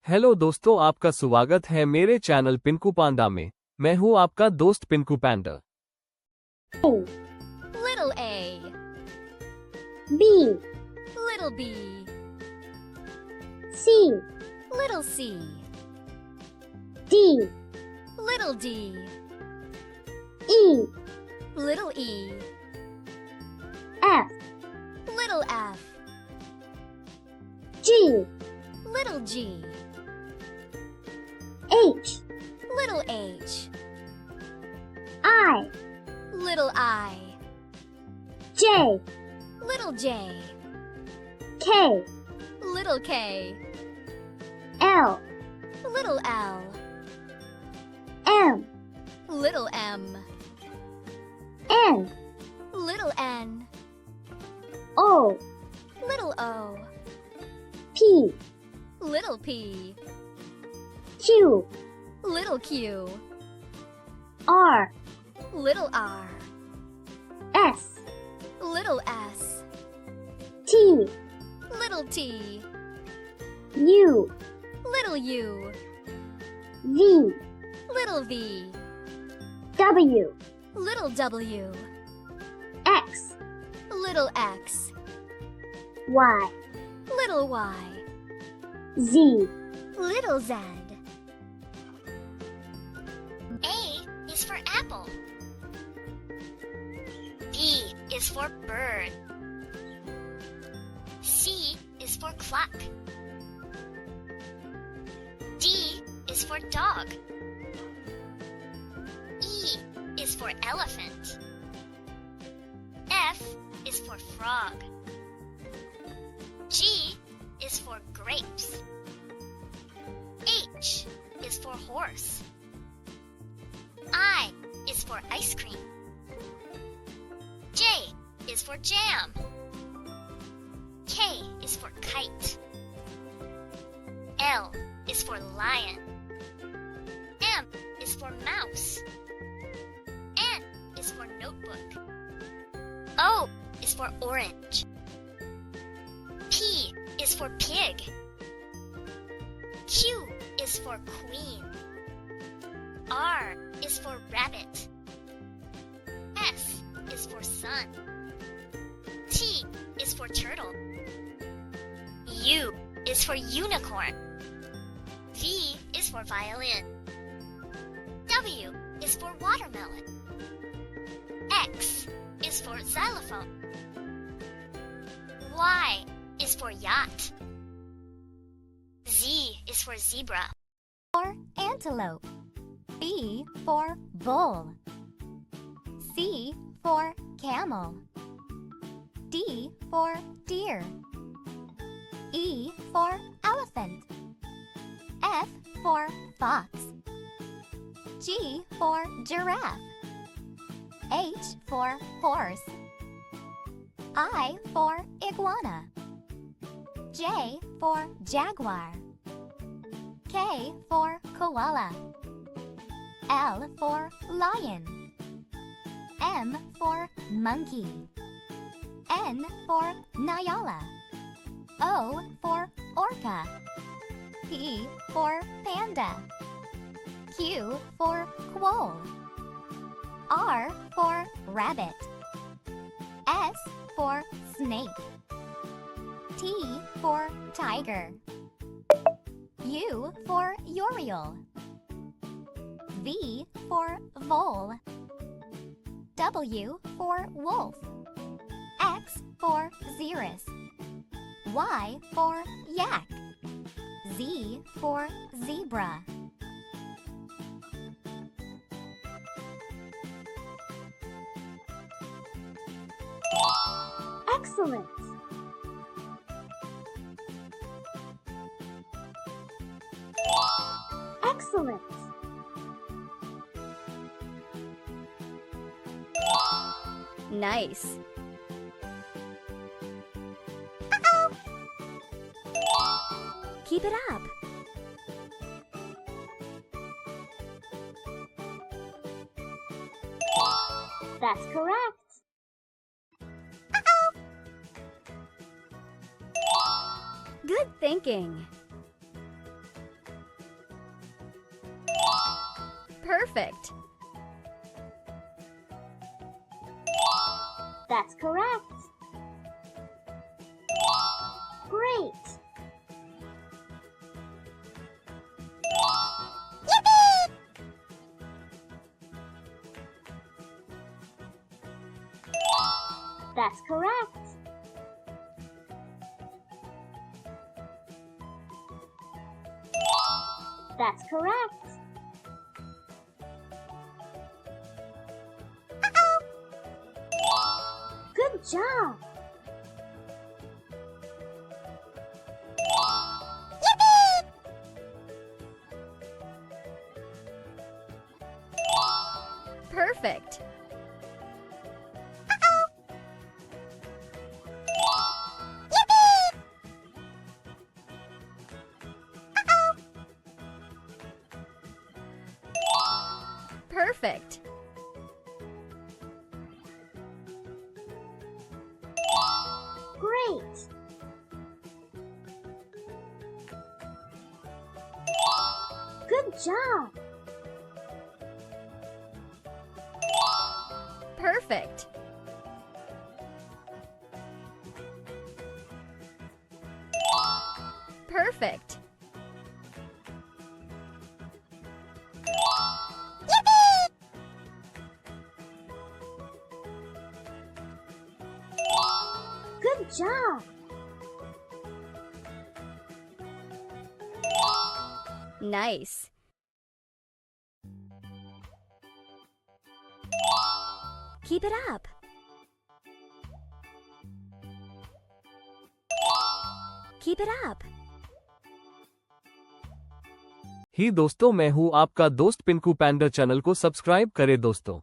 Hello दोस्तों, आपका स्वागत है मेरे चैनल पिंकू पांडा में। मैं हूं आपका दोस्त पिंकू पांडा। Little a, B, little b, C, little c, D, little d, E, little e, F, little f, G, little g, H, little h, I, little I, J, little j, K, little k, L, little l, M, little m, N, little n, O, little o, P, little p, Q, little q, R, little r, S, little s, T, little t, U, little u, V, little v, W, little w, X, little x, Y, little y, Z, little z. A is for apple. B is for bird. C is for clock. D is for dog. E is for elephant. F is for frog. G is for grapes. H is for horse. I is for ice cream. J is for jam. K is for kite. L is for lion. M is for mouse. N is for notebook. O is for orange. P is for pig. Q is for queen. R is for rabbit. S is for sun. T is for turtle. U is for unicorn. V is for violin. W is for watermelon. X is for xylophone. Y is for yacht. Z is for zebra. For antelope. B for bull. C for camel. D for deer. E for elephant. F for fox. G for giraffe. H for horse. I for iguana. J for jaguar. K for koala. L for lion. M for monkey. N for Nyala. O for orca. P for panda. Q for quoll. R for rabbit. S for snake. T for tiger. U for Uriel. V for vole. W for wolf. X for xerus. Y for yak. Z for zebra. Excellent. Excellent. Nice. Keep it up. That's correct. Good thinking. Perfect. That's correct. Great. That's correct. That's correct. Good job. Perfect. Perfect. Great. Good job. Perfect. Perfect. Good job. Nice. Keep it up. Keep it up. ही दोस्तों, मैं हूँ आपका दोस्त पिंकू पैंडा। Channel को subscribe करें दोस्तों।